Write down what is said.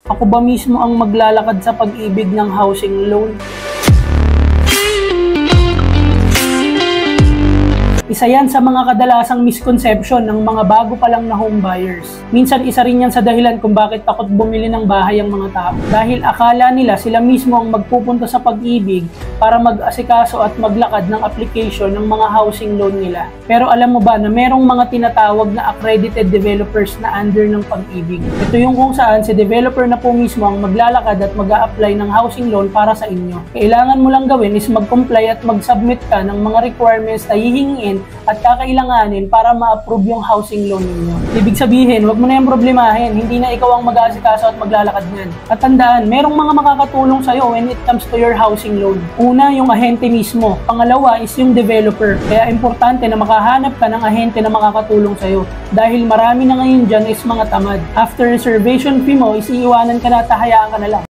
Ako ba mismo ang maglalakad sa pag-ibig ng housing loan? Isa yan sa mga kadalasang misconception ng mga bago pa lang na home buyers. Minsan isa rin yan sa dahilan kung bakit takot bumili ng bahay ang mga tao. Dahil akala nila sila mismo ang magpupunta sa pag-ibig para mag-asikaso at maglakad ng application ng mga housing loan nila. Pero alam mo ba na merong mga tinatawag na accredited developers na under ng pag-ibig? Ito yung kung saan si developer na po mismo ang maglalakad at mag-a-apply ng housing loan para sa inyo. Kailangan mo lang gawin is mag-comply at mag-submit ka ng mga requirements na hihingin at kakailanganin para ma-approve yung housing loan ninyo. Ibig sabihin, wag mo na yung problemahin, hindi na ikaw ang mag-aasikaso at maglalakad niyan. At tandaan, merong mga makakatulong sa'yo when it comes to your housing loan. Una, yung ahente mismo. Pangalawa is yung developer. Kaya importante na makahanap ka ng ahente na makakatulong sa'yo. Dahil marami na ngayon dyan is mga tamad. After reservation fee mo, is iiwanan ka na at hahayaan ka na lang.